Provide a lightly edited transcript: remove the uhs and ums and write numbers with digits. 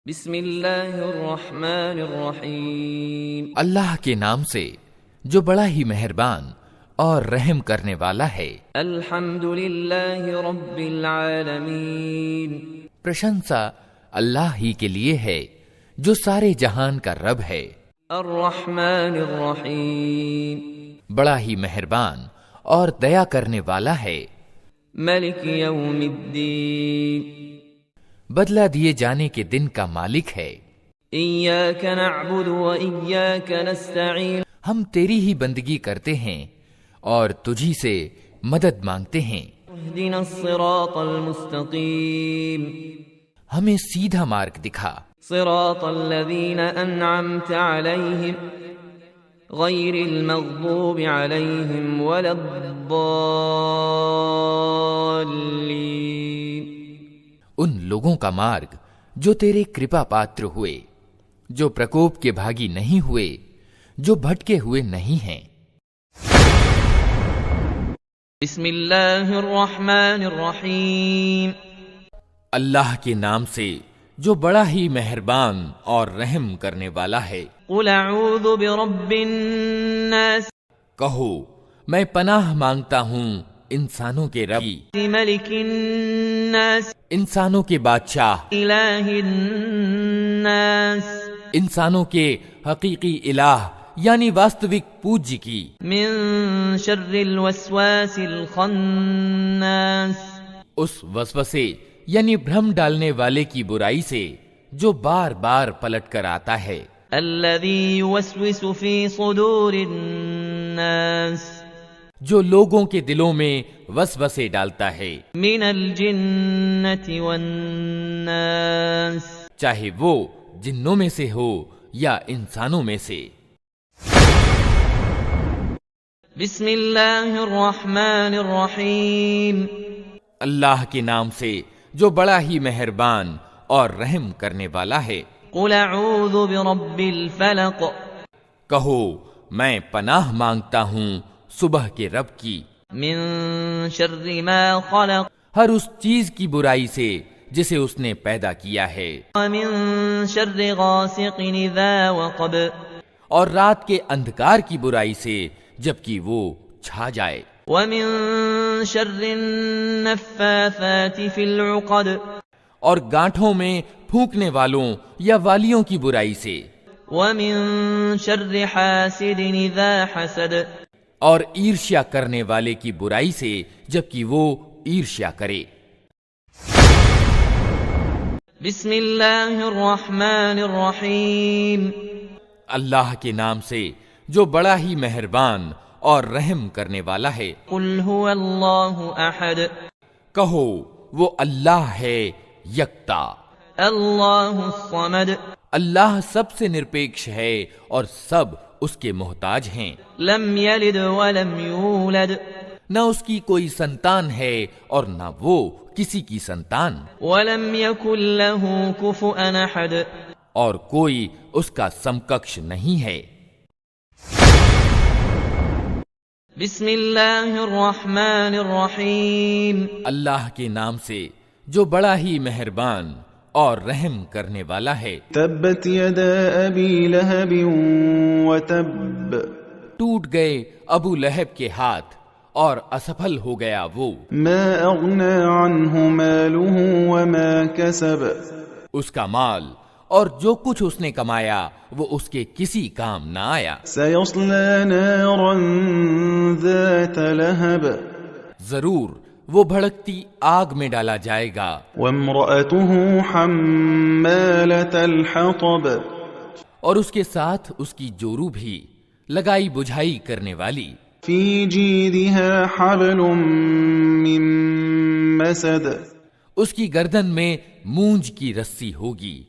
بسم اللہ الرحمن الرحیم، اللہ کے نام سے جو بڑا ہی مہربان اور رحم کرنے والا ہے۔ الحمد للہ رب العالمین، پرشنسا اللہ ہی کے لیے ہے جو سارے جہان کا رب ہے۔ الرحمن الرحیم، بڑا ہی مہربان اور دیا کرنے والا ہے۔ ملک یوم الدین، بدلہ دیے جانے کے دن کا مالک ہے۔ ایاک نعبد و ایاک نستعین، ہم تیری ہی بندگی کرتے ہیں اور تجھی سے مدد مانگتے ہیں۔ اہدنا الصراط المستقیم، ہمیں سیدھا مارگ دکھا۔ صراط الذین انعمت علیہم غیر المغضوب علیہم ولا الضالین، ان لوگوں کا مارگ جو تیرے کرپا پاتر ہوئے، جو پرکوپ کے بھاگی نہیں ہوئے، جو بھٹکے ہوئے نہیں ہیں۔ بسم اللہ الرحمن الرحیم، اللہ کے نام سے جو بڑا ہی مہربان اور رحم کرنے والا ہے۔ قل اعوذ برب الناس، کہو میں پناہ مانگتا ہوں انسانوں کے رب کی، ملک الناس، انسانوں کے بادشاہ، الہ الناس، انسانوں کے حقیقی الہ یعنی واستوک پوجی کی، من شر الوسواس الخناس، اس وسوسے یعنی بھرم ڈالنے والے کی برائی سے جو بار بار پلٹ کر آتا ہے، الذی یوسوس فی صدور الناس، جو لوگوں کے دلوں میں وسوسے ڈالتا ہے، من الجنۃ والناس، چاہے وہ جنوں میں سے ہو یا انسانوں میں سے۔ بسم اللہ الرحمن الرحیم، اللہ کے نام سے جو بڑا ہی مہربان اور رحم کرنے والا ہے۔ قل اعوذ برب الفلق، کہو میں پناہ مانگتا ہوں صبح کے رب کی، من شر ما خلق، ہر اس چیز کی برائی سے جسے اس نے پیدا کیا ہے، ومن شر غاسق اذا وقب، اور رات کے اندھکار کی برائی سے جبکہ وہ چھا جائے، ومن شر النفاثات فی العقد، اور گانٹھوں میں پھونکنے والوں یا والیوں کی برائی سے، ومن شر حاسد اذا حسد، اور عیرشیا کرنے والے کی برائی سے جبکہ وہ عیرشیا کرے۔ بسم اللہ الرحمن الرحیم، اللہ کے نام سے جو بڑا ہی مہربان اور رحم کرنے والا ہے۔ قل هو اللہ احد، کہو وہ اللہ ہے یکتا، اللہ الصمد، اللہ سب سے نرپیکش ہے اور سب اس کے محتاج ہیں، لم یلد ولم یولد، نہ اس کی کوئی سنتان ہے اور نہ وہ کسی کی سنتان، ولم یکن له کفؤا احد، اور کوئی اس کا سمککش نہیں ہے۔ بسم اللہ الرحمن الرحیم، اللہ کے نام سے جو بڑا ہی مہربان اور رحم کرنے والا ہے۔ تبت یدا ابی لہب وتب، ٹوٹ گئے ابو لہب کے ہاتھ اور اسفل ہو گیا وہ، ما اغنى عنہ مالہ وما کسب، اس کا مال اور جو کچھ اس نے کمایا وہ اس کے کسی کام نہ آیا۔ سیصلی نارا ذات لہب، ضرور وہ بھڑکتی آگ میں ڈالا جائے گا، وامرأته حمالة الحطب، اور اس کے ساتھ اس کی جورو بھی لگائی بجھائی کرنے والی، فی جیدها حبل من مسد، اس کی گردن میں مونج کی رسی ہوگی،